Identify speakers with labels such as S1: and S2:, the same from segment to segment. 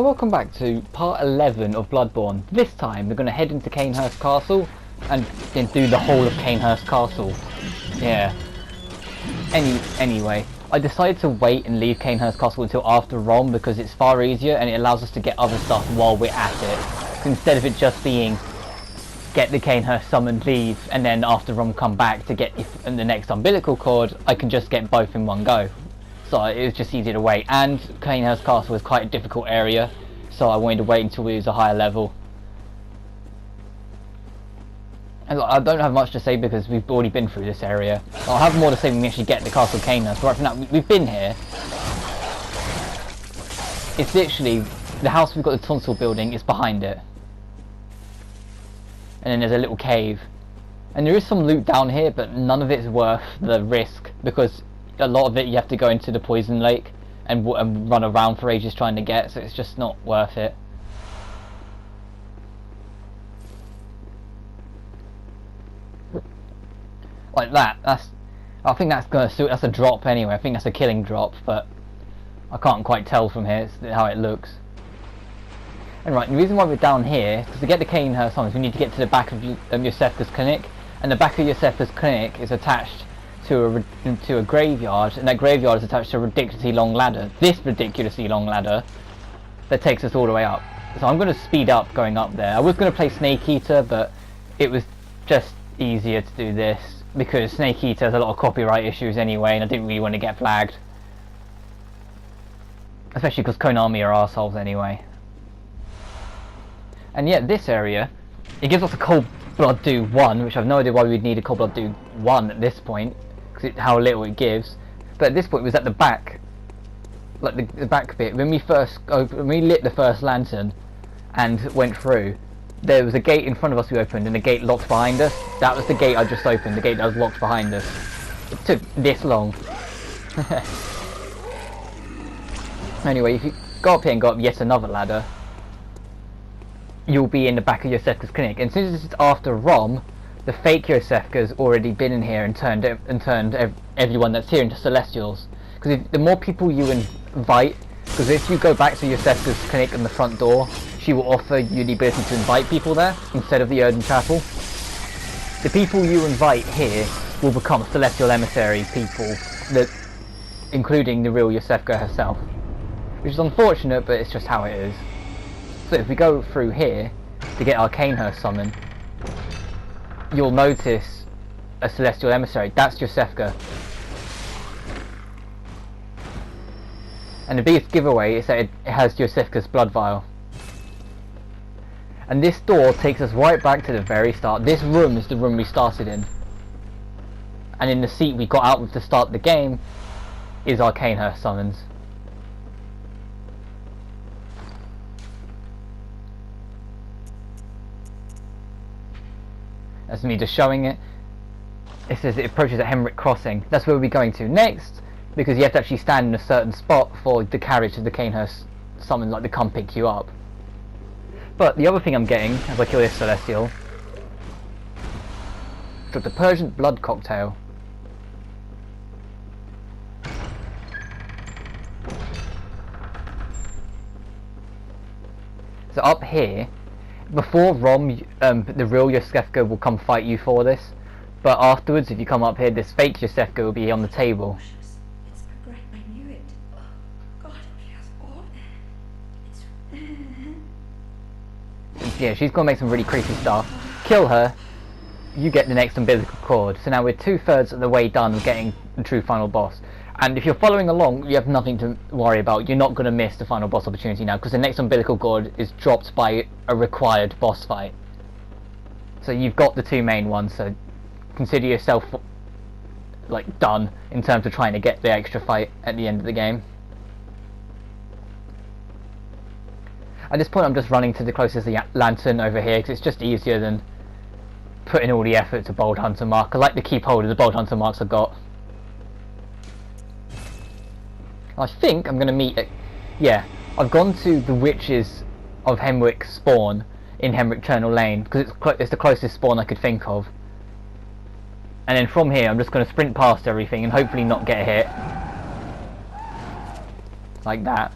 S1: So welcome back to part 11 of Bloodborne. This time we're going to head into Cainhurst Castle and then do the whole of Cainhurst Castle. Yeah. Anyway, I decided to wait and leave Cainhurst Castle until after Rom because it's far easier and it allows us to get other stuff while we're at it. Instead of it just being get the Cainhurst summon, leave, and then after Rom come back to get the next umbilical cord, I can just get both in one go. So it was just easier to wait, and Cainhurst Castle is quite a difficult area, so I wanted to wait until we was a higher level. And I don't have much to say because we've already been through this area. I'll have more to say when we actually get to Castle Cainhurst, but right for now, we've been here. It's literally, the house we've got the tonsil building is behind it. And then there's a little cave. And there is some loot down here, but none of it's worth the risk, because a lot of it you have to go into the poison lake and run around for ages trying to get, so it's just not worth it. Like that, I think that's gonna suit. That's a drop anyway. I think that's a killing drop, but I can't quite tell from here how it looks. And right, the reason why we're down here is to get the Cainhurst summons, we need to get to the back of Yosefka's clinic, and the back of Yosefka's clinic is attached to a graveyard, and that graveyard is attached to a ridiculously long ladder. This ridiculously long ladder that takes us all the way up. So I'm going to speed up going up there. I was going to play Snake Eater, but it was just easier to do this because Snake Eater has a lot of copyright issues anyway, and I didn't really want to get flagged. Especially because Konami are arseholes anyway. And yet this area, it gives us a Cold Blood Do 1, which I've no idea why we'd need a Cold Blood Do 1 at this point, how little it gives. But at this point it was at the back, like the back bit. When we lit the first lantern and went through, there was a gate in front of us we opened and a gate locked behind us. That was the gate I just opened, the gate that was locked behind us. It took this long. Anyway, if you go up here and go up yet another ladder, you'll be in the back of Yosefka's clinic. And since it's after Rom, the fake Yosefka's already been in here and turned everyone that's here into Celestials. Because the more people you invite, because if you go back to Yosefka's clinic in the front door, she will offer you the ability to invite people there instead of the Erdene Chapel. The people you invite here will become Celestial Emissary people, including the real Yosefka herself. Which is unfortunate, but it's just how it is. So if we go through here to get our Cainhurst summon, you'll notice a Celestial Emissary. That's Yosefka. And the biggest giveaway is that it has Yosefka's blood vial. And this door takes us right back to the very start. This room is the room we started in. And in the seat we got out with to start the game is our Cainhurst summons. That's me just showing it. It says it approaches at Hemrick Crossing. That's where we'll be going to next, because you have to actually stand in a certain spot for the carriage of the Cainhurst summon, like to come pick you up. But the other thing I'm getting as I kill this Celestial is the Persian Blood Cocktail. So up here, before Rom, the real Yosefka will come fight you for this, but afterwards, if you come up here, this fake Yosefka will be on the table.
S2: It's great, I knew it. Oh, God, it feels awful.
S1: Yeah, she's gonna make some really creepy stuff. Kill her, you get the next umbilical cord. So now we're 2/3 of the way done of getting the true final boss. And if you're following along, you have nothing to worry about. You're not going to miss the final boss opportunity now, because the next umbilical cord is dropped by a required boss fight. So you've got the two main ones, so consider yourself like done in terms of trying to get the extra fight at the end of the game. At this point I'm just running to the closest lantern over here, because it's just easier than putting all the effort to Bold Hunter mark. I like to keep hold of the Bold Hunter marks I've got. I think I'm going to meet... Yeah, I've gone to the Witches of Hemrick spawn in Hemrick Chernal Lane, because it's the closest spawn I could think of. And then from here I'm just going to sprint past everything and hopefully not get hit. Like that.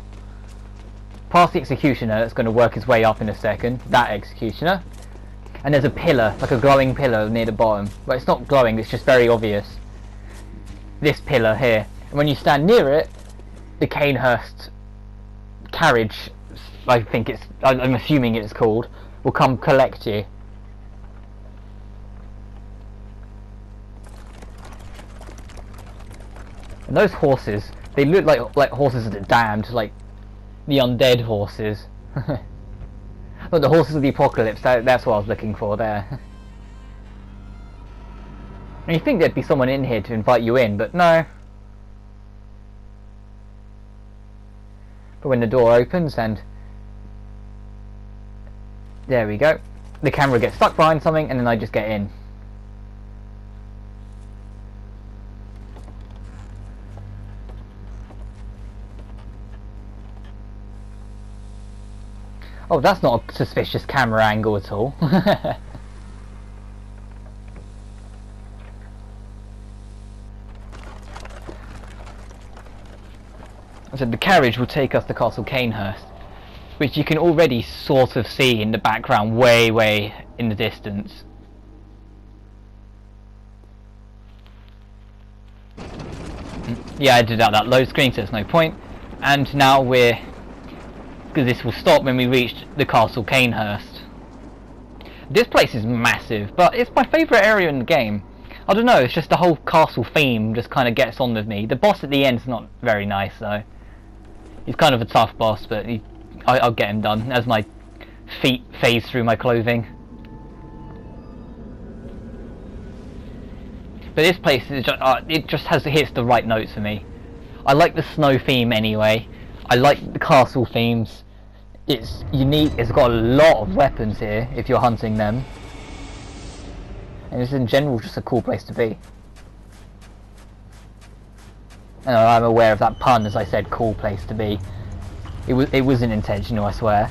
S1: past the executioner that's going to work his way up in a second, that executioner. And there's a pillar, like a glowing pillar near the bottom. But it's not glowing, it's just very obvious. This pillar here. And when you stand near it, the Cainhurst carriage, I'm assuming it's called, will come collect you. And those horses, they look like horses that are damned, like the undead horses. Look, the horses of the apocalypse, that's what I was looking for there. And you think there'd be someone in here to invite you in, but no. But when the door opens and... there we go. The camera gets stuck behind something and then I just get in. Oh, that's not a suspicious camera angle at all. So the carriage will take us to Castle Cainhurst, which you can already sort of see in the background, way in the distance. Yeah, I did that load screen, so there's no point. And now we're... because this will stop when we reach the Castle Cainhurst. This place is massive, but it's my favourite area in the game. I don't know, it's just the whole castle theme just kind of gets on with me. The boss at the end's not very nice though. He's kind of a tough boss, but I'll get him done as my feet phase through my clothing. But this place is just hits the right notes for me. I like the snow theme anyway. I like the castle themes. It's unique. It's got a lot of weapons here if you're hunting them, and it's in general just a cool place to be. And I'm aware of that pun as I said cool place to be. It wasn't intentional, I swear.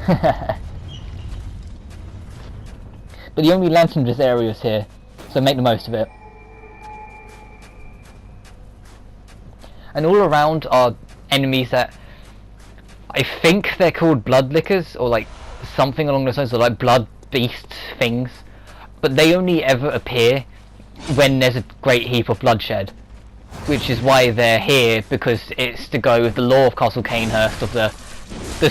S1: But the only lantern in this area is here, so make the most of it. And all around are enemies that I think they're called blood lickers, or like something along those lines, or like blood beast things. But they only ever appear when there's a great heap of bloodshed. Which is why they're here, because it's to go with the lore of Castle Cainhurst, of the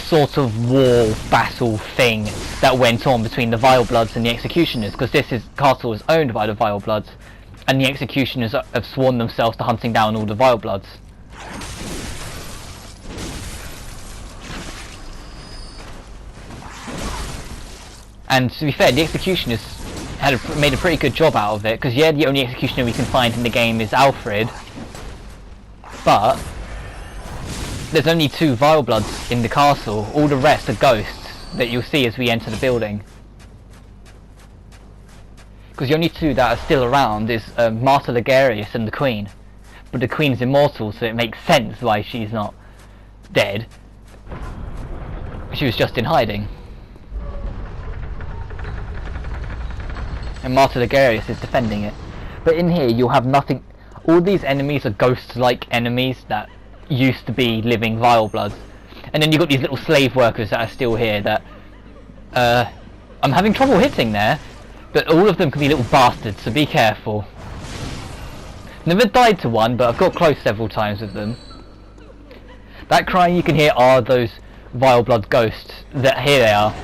S1: sort of war battle thing that went on between the Vile Bloods and the Executioners, because castle is owned by the Vile Bloods, and the Executioners have sworn themselves to hunting down all the Vile Bloods. And to be fair, the Executioners made a pretty good job out of it, because yeah, the only Executioner we can find in the game is Alfred, but there's only 2 Vile Bloods in the castle. All the rest are ghosts that you'll see as we enter the building. Because the only 2 that are still around is Martyr, Logarius and the Queen. But the Queen's immortal, so it makes sense why she's not dead. She was just in hiding. And Martyr Logarius is defending it. But in here you'll have nothing. All these enemies are ghost-like enemies that used to be living Vile Bloods. And then you've got these little slave workers that are still here that I'm having trouble hitting there, but all of them can be little bastards, so be careful. Never died to one, but I've got close several times with them. That crying you can hear are those Vile Blood ghosts. Here they are.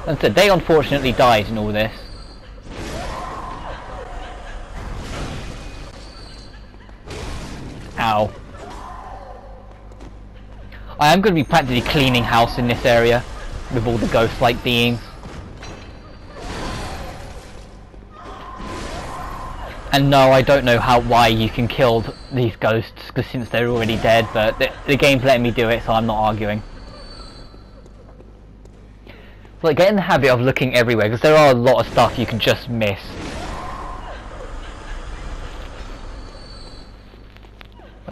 S1: And so they unfortunately died in all this. Ow. I am going to be practically cleaning house in this area with all the ghost-like beings. And no, I don't know why you can kill these ghosts, because since they're already dead, but the game's letting me do it, so I'm not arguing. So like, get in the habit of looking everywhere, because there are a lot of stuff you can just miss.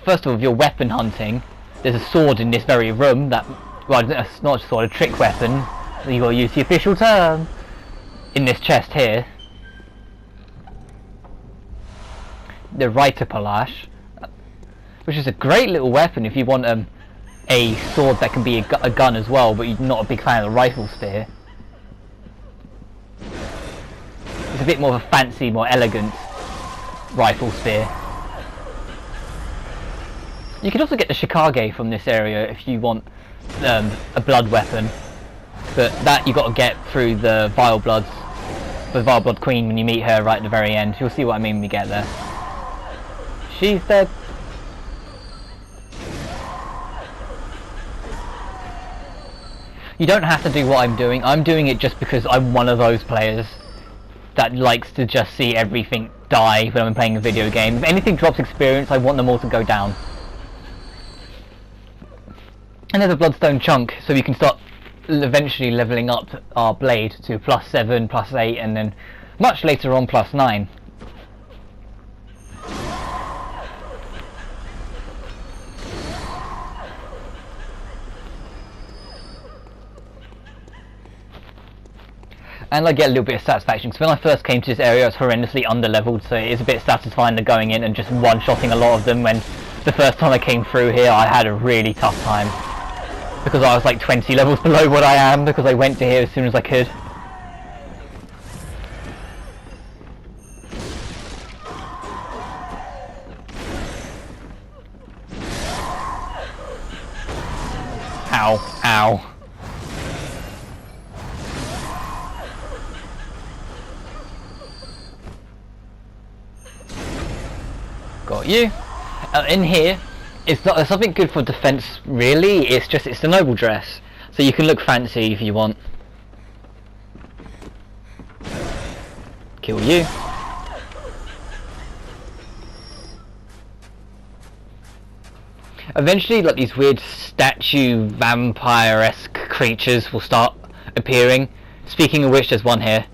S1: First of all, if you're weapon hunting, there's a sword in this very room that, well, it's not a sword, a trick weapon, so you've got to use the official term, in this chest here. The Reiter Palash, which is a great little weapon if you want a sword that can be a gun as well, but you're not a big fan of the rifle spear. It's a bit more of a fancy, more elegant rifle spear. You can also get the Shikage from this area if you want a blood weapon, but that you got to get through the Vile Bloods, the Vile Blood Queen when you meet her right at the very end. You'll see what I mean when we get there. She's dead. You don't have to do what I'm doing. I'm doing it just because I'm one of those players that likes to just see everything die when I'm playing a video game. If anything drops experience, I want them all to go down. And there's a bloodstone chunk, so we can start eventually leveling up our blade to +7, +8, and then much later on +9. And I get a little bit of satisfaction, because when I first came to this area I was horrendously underleveled, so it is a bit satisfying to going in and just one-shotting a lot of them. When the first time I came through here I had a really tough time, because I was like 20 levels below what I am, because I went to here as soon as I could. Ow, ow. Got you. In here, it's not something good for defense really, it's the noble dress. So you can look fancy if you want. Kill you. Eventually, like, these weird statue vampire-esque creatures will start appearing. Speaking of which, there's one here.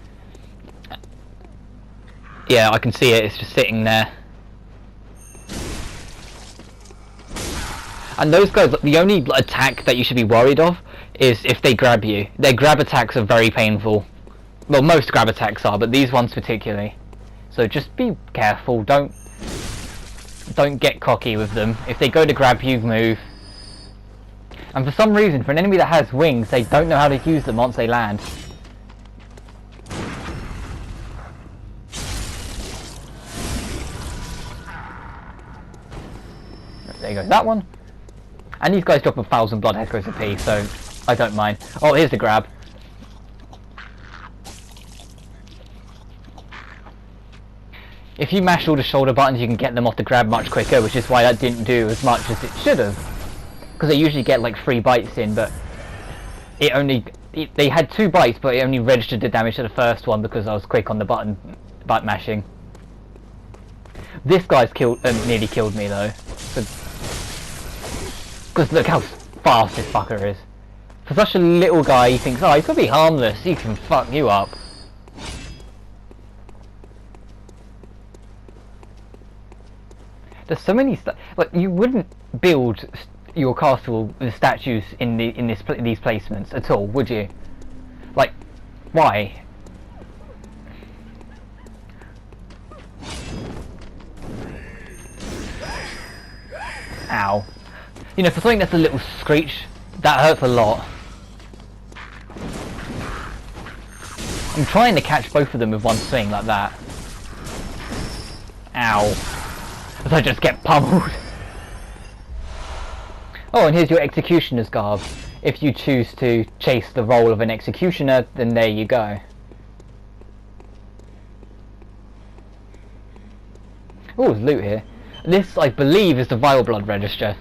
S1: Yeah, I can see it, it's just sitting there. And those guys, the only attack that you should be worried of is if they grab you. Their grab attacks are very painful. Well, most grab attacks are, but these ones particularly. So just be careful, don't get cocky with them. If they go to grab you, move. And for some reason, for an enemy that has wings, they don't know how to use them once they land. There goes that one. And these guys drop 1,000 blood echoes apiece, so I don't mind. Oh, here's the grab. If you mash all the shoulder buttons, you can get them off the grab much quicker, which is why that didn't do as much as it should have. Because they usually get like 3 bites in, but they had 2 bites, but it only registered the damage to the first one because I was quick on the button mashing. This guy's nearly killed me though. Because look how fast this fucker is. For such a little guy, he thinks, oh, he's gonna be harmless, he can fuck you up. There's so many like, you wouldn't build your castle with statues in these placements at all, would you? Like, why? Ow. You know, for something that's a little screech, that hurts a lot. I'm trying to catch both of them with one swing like that. Ow. As I just get pummeled. Oh, and here's your executioner's garb. If you choose to chase the role of an executioner, then there you go. Oh, there's loot here. This, I believe, is the Vile Blood register.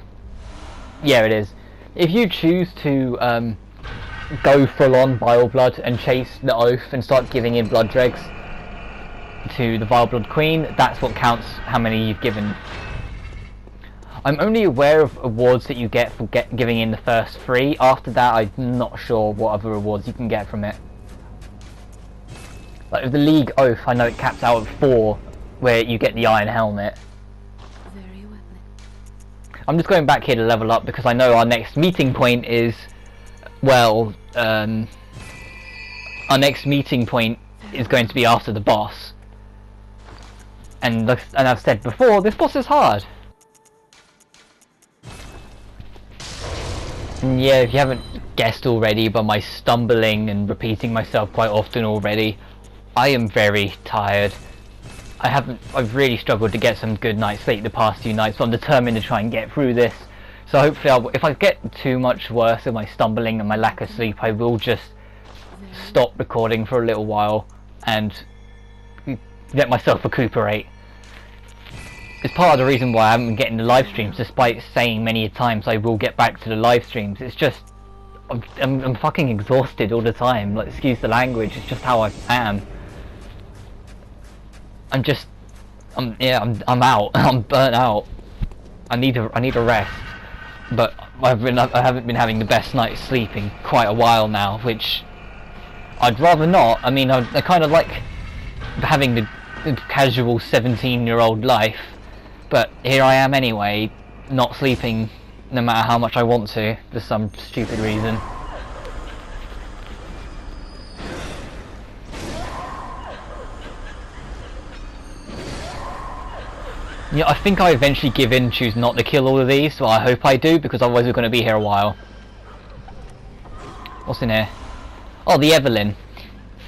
S1: Yeah, it is. If you choose to go full on Vile Blood and chase the oath and start giving in blood dregs to the Vile Blood Queen, that's what counts how many you've given. I'm only aware of awards that you get for giving in the first 3. After that, I'm not sure what other rewards you can get from it. Like with the League Oath, I know it caps out at 4, where you get the Iron Helmet.
S2: Very well.
S1: I'm just going back here to level up because I know our next meeting point is, well, our next meeting point is going to be after the boss. And I've said before, this boss is hard. And yeah, if you haven't guessed already by my stumbling and repeating myself quite often already, I am very tired. I've really struggled to get some good night's sleep the past few nights, so I'm determined to try and get through this. So hopefully if I get too much worse with my stumbling and my lack of sleep, I will just stop recording for a little while and let myself recuperate. It's part of the reason why I haven't been getting the live streams, despite saying many times I will get back to the live streams. It's just I'm fucking exhausted all the time. Like, excuse the language, it's just how I am. I'm out. I'm burnt out. I need a rest. But I haven't been having the best night's sleep in quite a while now, which I'd rather not. I mean, I kind of like having the casual 17-year-old life, but here I am anyway, not sleeping no matter how much I want to, for some stupid reason. Yeah, I think I eventually give in and choose not to kill all of these, so I hope I do, because otherwise we're going to be here a while. What's in here? Oh, the Evelyn.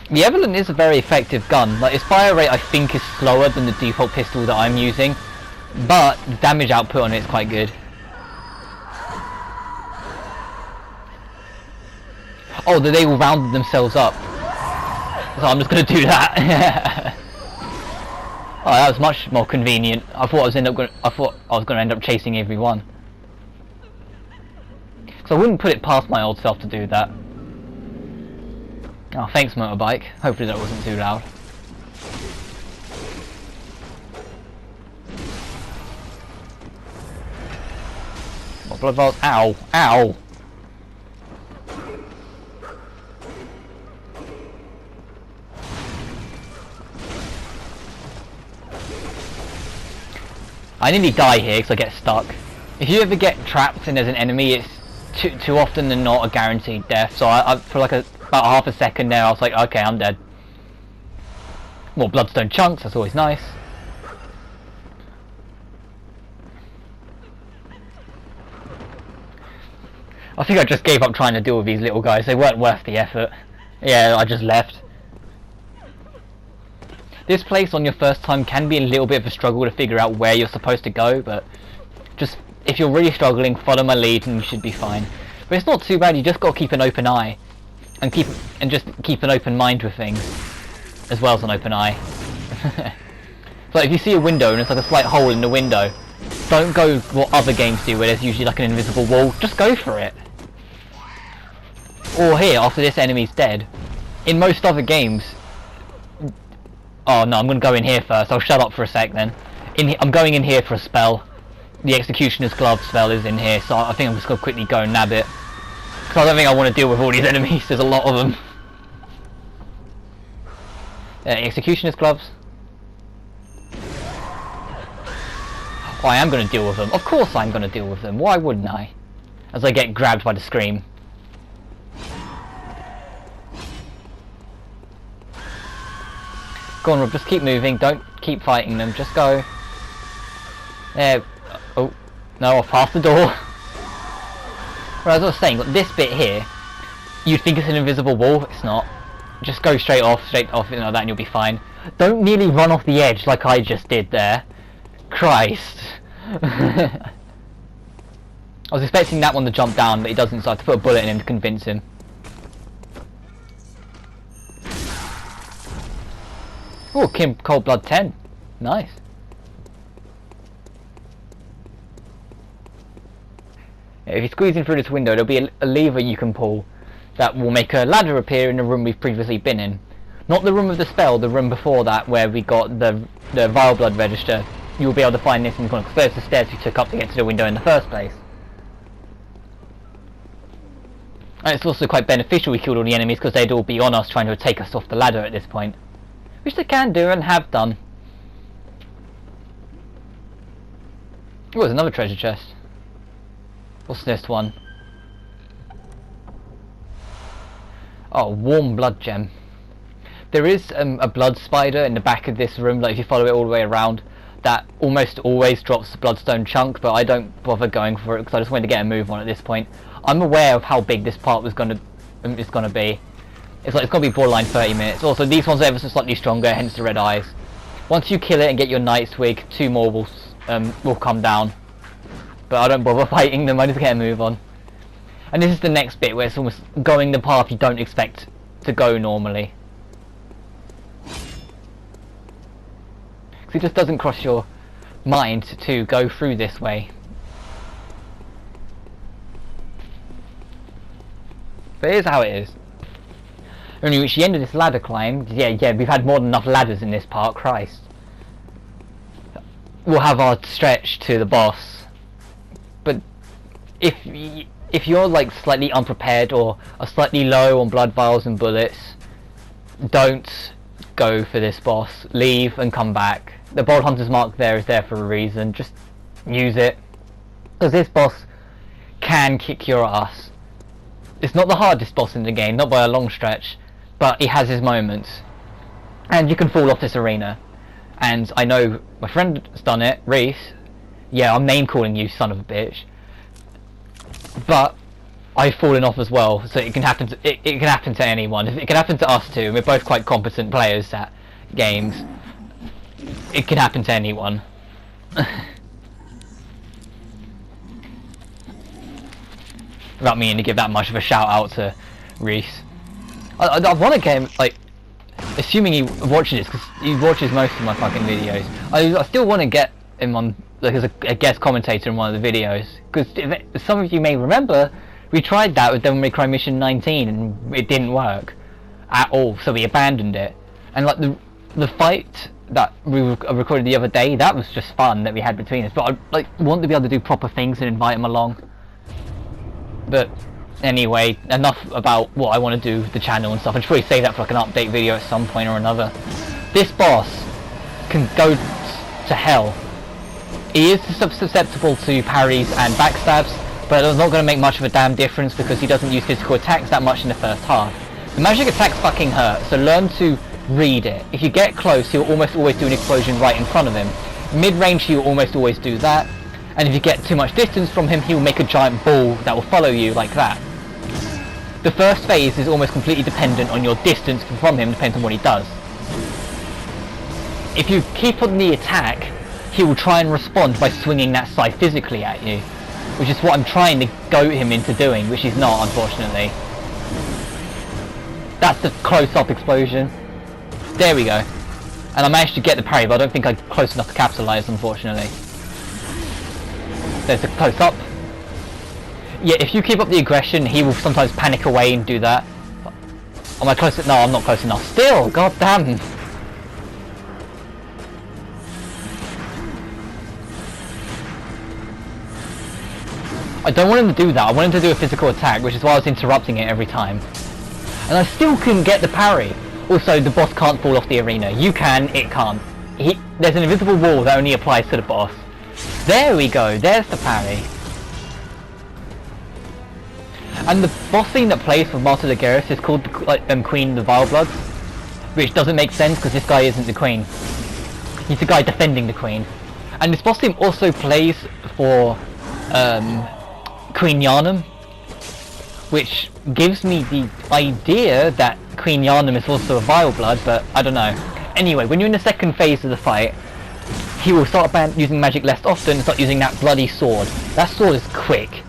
S1: The Evelyn is a very effective gun. Like, its fire rate I think is slower than the default pistol that I'm using, but the damage output on it is quite good. Oh, they all rounded themselves up. So I'm just going to do that. Oh, that was much more convenient. I thought I was going to end up chasing everyone. So I wouldn't put it past my old self to do that. Oh, thanks, motorbike. Hopefully that wasn't too loud. What blood vials? Ow! Ow! I nearly die here because I get stuck. If you ever get trapped and there's an enemy, it's too often than not a guaranteed death. So I for like about half a second there, I was like, okay, I'm dead. More bloodstone chunks, that's always nice. I think I just gave up trying to deal with these little guys. They weren't worth the effort. Yeah, I just left. This place on your first time can be a little bit of a struggle to figure out where you're supposed to go, but just if you're really struggling, follow my lead and you should be fine. But it's not too bad. You just got to keep an open eye and just keep an open mind with things, as well as an open eye. So if you see a window and it's like a slight hole in the window, don't go what other games do where there's usually like an invisible wall. Just go for it. Or here, after this enemy's dead. In most other games... Oh no, I'm going to go in here first. I'll shut up for a sec then. I'm going in here for a spell. The Executioner's Glove spell is in here, so I think I'm just going to quickly go and nab it. Because I don't think I want to deal with all these enemies. There's a lot of them. Executioner's Gloves. Oh, I am going to deal with them. Of course I'm going to deal with them. Why wouldn't I? As I get grabbed by the scream. Go on, Rob, just keep moving. Don't keep fighting them. Just go. There. Oh. No, I've passed the door. Right, as I was saying, look, this bit here, you'd think it's an invisible wall. It's not. Just go straight off, you know, that, and you'll be fine. Don't nearly run off the edge like I just did there. Christ. I was expecting that one to jump down, but he doesn't, so I have to put a bullet in him to convince him. Oh, Cold Blood 10. Nice. If you're squeezing through this window, there'll be a lever you can pull that will make a ladder appear in the room we've previously been in. Not the room of the spell, the room before that where we got the Vile Blood Register. You'll be able to find this in the corner, because there's the stairs you took up to get to the window in the first place. And it's also quite beneficial we killed all the enemies, because they'd all be on us trying to take us off the ladder at this point. Which they can do and have done. Oh, there's another treasure chest. What's this one? Oh, warm blood gem. There is a blood spider in the back of this room, like if you follow it all the way around, that almost always drops the bloodstone chunk, but I don't bother going for it because I just wanted to get a move on at this point. I'm aware of how big this part was gonna be. It's like it's gonna be borderline 30 minutes. Also, these ones are ever so slightly stronger, hence the red eyes. Once you kill it and get your Knight's Wig, 2 more will come down. But I don't bother fighting them. I just get a move on. And this is the next bit where it's almost going the path you don't expect to go normally. Because it just doesn't cross your mind to go through this way. But here's how it is. When you reach the end of this ladder climb, yeah, we've had more than enough ladders in this part, Christ. We'll have our stretch to the boss. But if you're like slightly unprepared or are slightly low on blood vials and bullets, don't go for this boss. Leave and come back. The Bold Hunter's mark there is there for a reason. Just use it. Because this boss can kick your ass. It's not the hardest boss in the game, not by a long stretch, but he has his moments. And you can fall off this arena. And I know my friend's done it, Reese. Yeah, I'm name calling you, son of a bitch. But I've fallen off as well, so it can happen to, it can happen to anyone. It can happen to us too. We're both quite competent players at games. It can happen to anyone. Without meaning to give that much of a shout out to Reese. I want to get him, like, assuming he watches this, because he watches most of my fucking videos. I still want to get him on, like, as a guest commentator in one of the videos, because some of you may remember, we tried that with Devil May Cry Mission 19 and it didn't work at all, so we abandoned it. And like the fight that we recorded the other day, that was just fun that we had between us, but I like want to be able to do proper things and invite him along. But anyway, enough about what I want to do with the channel and stuff. I should probably save that for like an update video at some point or another. This boss can go to hell. He is susceptible to parries and backstabs, but it's not going to make much of a damn difference because he doesn't use physical attacks that much in the first half. The magic attacks fucking hurt, so learn to read it. If you get close, he'll almost always do an explosion right in front of him. Mid-range, he'll almost always do that. And if you get too much distance from him, he'll make a giant ball that will follow you like that. The first phase is almost completely dependent on your distance from him, depends on what he does. If you keep on the attack, he will try and respond by swinging that scythe physically at you, which is what I'm trying to goat him into doing, which he's not, unfortunately. That's the close-up explosion. There we go. And I managed to get the parry, but I don't think I'm close enough to capitalize, unfortunately. There's a close-up. Yeah, if you keep up the aggression, he will sometimes panic away and do that. Am I close? No, I'm not close enough. Still, god damn. I don't want him to do that. I want him to do a physical attack, which is why I was interrupting it every time. And I still couldn't get the parry. Also, the boss can't fall off the arena. You can, it can't. There's an invisible wall that only applies to the boss. There we go, there's the parry. And the boss scene that plays for Martyr Logarius is called Queen of the Vile Bloods, which doesn't make sense because this guy isn't the Queen. He's the guy defending the Queen. And this boss scene also plays for Queen Yharnam, which gives me the idea that Queen Yharnam is also a Vile Blood, but I don't know. Anyway, when you're in the second phase of the fight, he will start using magic less often and start using that bloody sword. That sword is quick.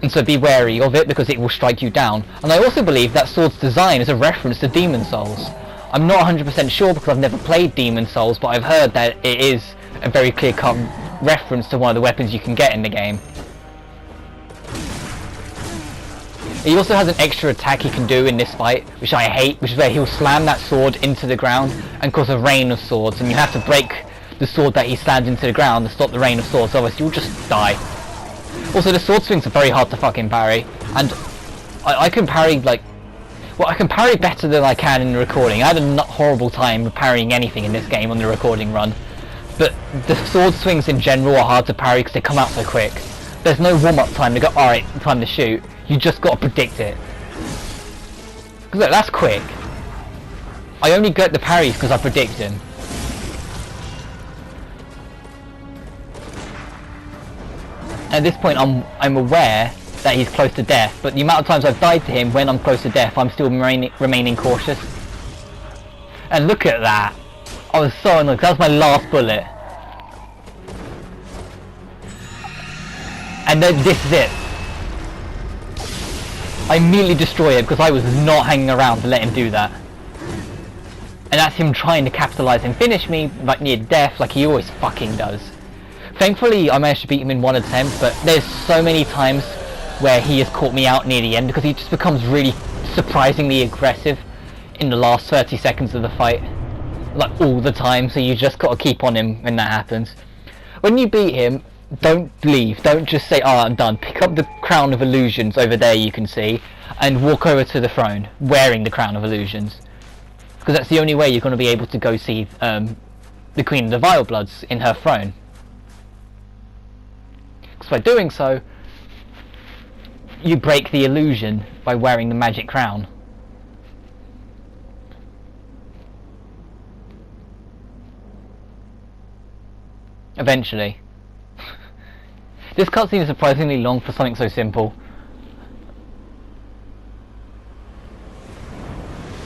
S1: And so be wary of it because it will strike you down. And I also believe that sword's design is a reference to Demon Souls. I'm not 100% sure because I've never played Demon Souls, but I've heard that it is a very clear-cut reference to one of the weapons you can get in the game. He also has an extra attack he can do in this fight, which I hate, which is where he'll slam that sword into the ground and cause a rain of swords, and you have to break the sword that he slams into the ground to stop the rain of swords, otherwise you'll just die. Also, the sword swings are very hard to fucking parry, and I can parry, like, well, I can parry better than I can in the recording. I had a horrible time parrying anything in this game on the recording run, but the sword swings in general are hard to parry because they come out so quick. There's no warm-up time to go, alright, time to shoot. You just got to predict it. Look, that's quick. I only get the parries because I predict them. At this point, I'm aware that he's close to death, but the amount of times I've died to him when I'm close to death, I'm still remaining cautious. And look at that! I was so annoyed, that was my last bullet. And then this is it. I immediately destroy it because I was not hanging around to let him do that. And that's him trying to capitalise and finish me like near death, like he always fucking does. Thankfully I managed to beat him in one attempt, but there's so many times where he has caught me out near the end because he just becomes really surprisingly aggressive in the last 30 seconds of the fight. Like all the time, so you just gotta keep on him when that happens. When you beat him, don't leave, don't just say, oh I'm done. Pick up the Crown of Illusions over there you can see, and walk over to the throne, wearing the Crown of Illusions. Because that's the only way you're going to be able to go see the Queen of the Vile Bloods in her throne. Because by doing so, you break the illusion by wearing the magic crown. Eventually. This cutscene is surprisingly long for something so simple.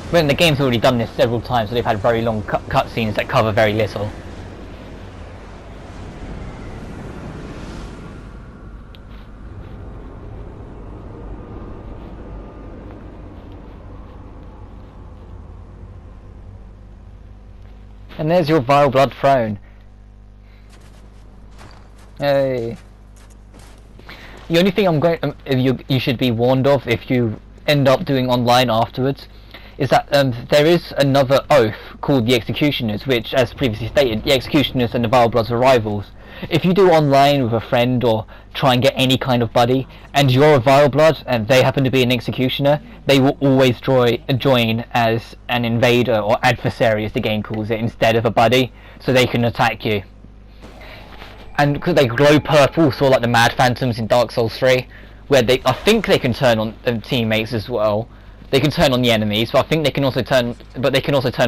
S1: When the game's already done this several times, so they've had very long cutscenes that cover very little. And there's your Vile Blood throne. Hey. The only thing I'm going, you should be warned of if you end up doing online afterwards, is that there is another oath called the Executioners, which, as previously stated, the Executioners and the Vile Bloods are rivals. If you do online with a friend or try and get any kind of buddy, and you're a Vile Blood and they happen to be an Executioner, they will always join as an invader or adversary, as the game calls it, instead of a buddy, so they can attack you. And because they glow purple, sort of like the Mad Phantoms in Dark Souls 3, where I think they can turn on teammates as well. They can turn on the enemies, but I think they can also turn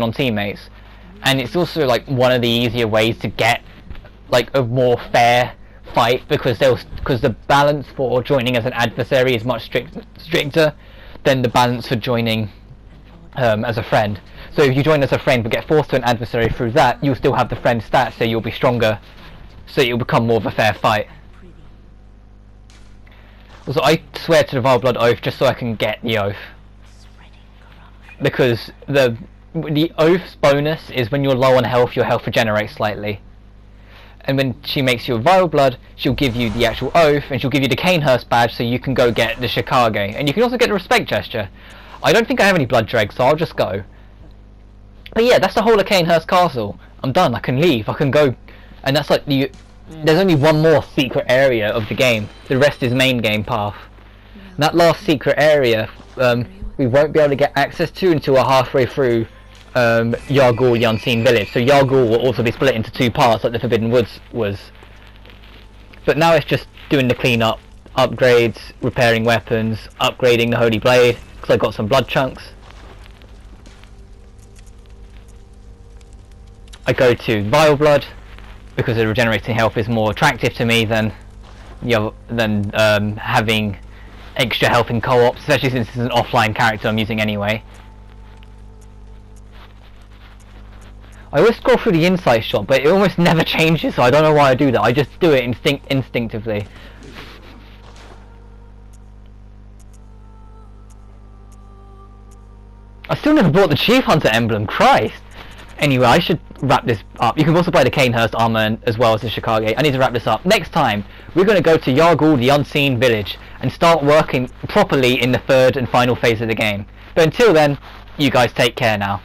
S1: on teammates. And it's also like one of the easier ways to get like a more fair fight, because the balance for joining as an adversary is much stricter than the balance for joining as a friend. So if you join as a friend but get forced to an adversary through that, you'll still have the friend stats, so you'll be stronger. So it'll become more of a fair fight. Also, I swear to the Vile Blood oath just so I can get the oath. Because the oath's bonus is when you're low on health, your health regenerates slightly. And when she makes you a Vile Blood, she'll give you the actual oath, and she'll give you the Cainhurst badge so you can go get the Chicago. And you can also get the respect gesture. I don't think I have any blood dregs, so I'll just go. But yeah, that's the whole of Cainhurst Castle. I'm done, I can leave, I can go. And that's like there's only one more secret area of the game. The rest is main game path. And that last secret area, we won't be able to get access to until we're halfway through Yargul, the Unseen Village. So Yargul will also be split into two parts, like the Forbidden Woods was. But now it's just doing the cleanup, upgrades, repairing weapons, upgrading the Holy Blade, because I got some blood chunks. I go to Vile Blood, because the regenerating health is more attractive to me than having extra health in co-op, especially since it's an offline character I'm using anyway. I always scroll through the insight shop, but it almost never changes, so I don't know why I do that. I just do it instinctively. I still never bought the Chief Hunter emblem, Christ! Anyway, I should wrap this up. You can also buy the Cainhurst armor as well as the Chicago. I need to wrap this up. Next time, we're going to go to Yargul, the Unseen Village, and start working properly in the third and final phase of the game. But until then, you guys take care now.